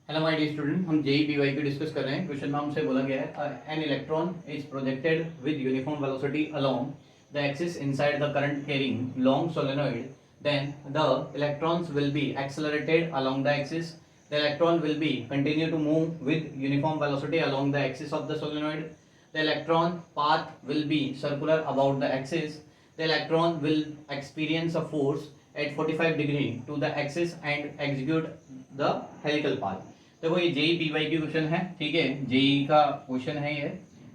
Hello my dear student, हम JEE PY को discuss कर रहे हैं। क्वेश्चन में हमसे बोला गया है an electron is projected with uniform velocity along the axis inside the current carrying long solenoid, then the electrons will be accelerated along the axis, the electron will be continue to move with uniform velocity along the axis of the solenoid, the electron path will be circular about the axis, the electron will experience a force at 45 degree to the axis and execute the helical path। देखो ये JEE PY की question है, ठीक है, JEE का question है ये,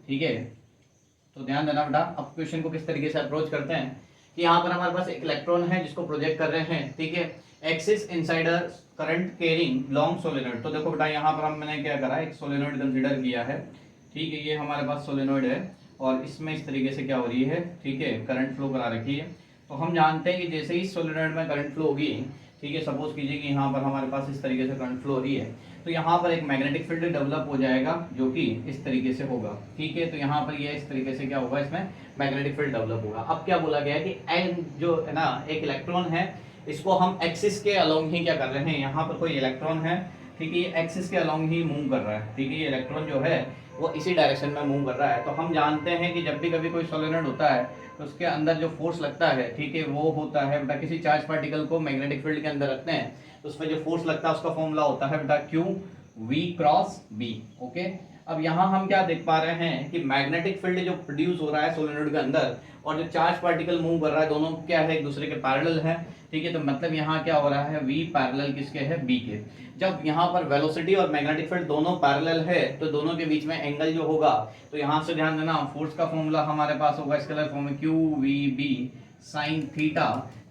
ठीक है। तो ध्यान देना बेटा। अब क्वेश्चन को किस तरीके से अप्रोच करते हैं कि यहाँ पर हमारे पास एक इलेक्ट्रॉन है जिसको प्रोजेक्ट कर रहे हैं, ठीक है, axis inside a current carrying long solenoid. तो देखो बेटा यहाँ पर हमने क्या करा, एक सोलेनॉइड कंसीडर किया है, ठीक है, ये हमारे पास सोलेनॉइड है और इसमें इस तरीके से क्या हो रही है, ठीक है, करंट फ्लो करा रखी है। तो हम जानते हैं कि जैसे ही सोलेनॉइड में करंट फ्लो होगी, ठीक है, सपोज कीजिए कि यहाँ पर हमारे पास इस तरीके से करंट फ्लो हो रही है, तो यहाँ पर एक मैग्नेटिक फील्ड डेवलप हो जाएगा जो कि इस तरीके से होगा, ठीक है। तो यहाँ पर ये इस तरीके से क्या होगा, इसमें मैग्नेटिक फील्ड डेवलप होगा। अब क्या बोला गया है कि एन जो है ना, एक इलेक्ट्रॉन है, इसको हम एक्सिस के अलोंग ही क्या कर रहे हैं, यहाँ पर कोई इलेक्ट्रॉन है, ठीक है, ये एक्सिस के अलोंग ही मूव कर रहा है, ठीक है, ये इलेक्ट्रॉन जो है वो इसी डायरेक्शन में मूव कर रहा है। तो हम जानते हैं कि जब भी कभी कोई सोलेनॉइड होता है तो उसके अंदर जो फोर्स लगता है, ठीक है, वो होता है बेटा, किसी चार्ज पार्टिकल को मैग्नेटिक फील्ड के अंदर रखते हैं तो उसमें जो फोर्स लगता है उसका फॉर्मूला होता है बेटा Q V cross B. Okay, अब यहाँ हम क्या देख पा रहे हैं कि मैग्नेटिक फील्ड जो प्रोड्यूस हो रहा है सोलेनॉइड के अंदर और जो चार्ज पार्टिकल मूव कर रहा है, दोनों क्या है, एक दूसरे के पैरेलल है, ठीक है। तो मतलब यहाँ क्या हो रहा है, v पैरेलल किसके है, b के। जब यहाँ पर वेलोसिटी और मैग्नेटिक फील्ड दोनों पैरेलल है तो दोनों के बीच में एंगल जो होगा, तो यहाँ से ध्यान देना, फोर्स का फॉर्मूला हमारे पास होगा इसके लिए form Q V B sine theta.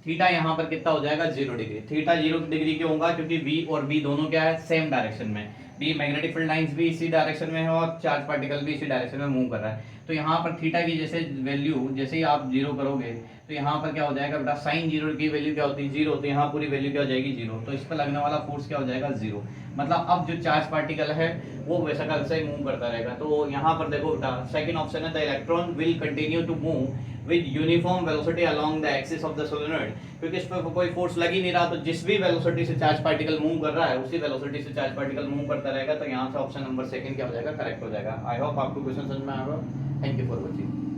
Theta यहाँ पर कितना हो जाएगा, 0 डिग्री। थीटा 0 डिग्री क्यों होगा, क्योंकि v और b दोनों क्या है, सेम डायरेक्शन में। b मैग्नेटिक फील्ड लाइंस भी इसी डायरेक्शन में है और चार्ज पार्टिकल भी इसी डायरेक्शन में मूव कर रहा है। तो यहाँ पर थीटा की जैसे वैल्यू जैसे ही आप 0 करोगे तो यहाँ पर क्या हो जाएगा बेटा, साइन 0 की वैल्यू क्या होती है, 0। तो यहाँ पूरी वैल्यू क्या हो जाएगी, 0। तो इस पर लगने वाला फोर्स क्या हो जाएगा, 0। मतलब अब जो चार्ज पार्टिकल है वो वैसा का वैसा ही मूव करता रहेगा। तो यहाँ पर देखो बेटा, सेकंड ऑप्शन है the electron will continue to move with uniform velocity along the axis of the solenoid, क्योंकि इस पर कोई फोर्स लग ही नहीं रहा, तो जिस भी वेलोसिटी से चार्ज पार्टिकल मूव कर रहा है उसी वेलोसिटी से चार्ज पार्टिकल मूव करता रहेगा। तो यहाँ से ऑप्शन नंबर सेकंड क्या हो जाएगा, करेक्ट हो जाएगा। आई होप आपको क्वेश्चन समझ में आएगा। Thank you for watching.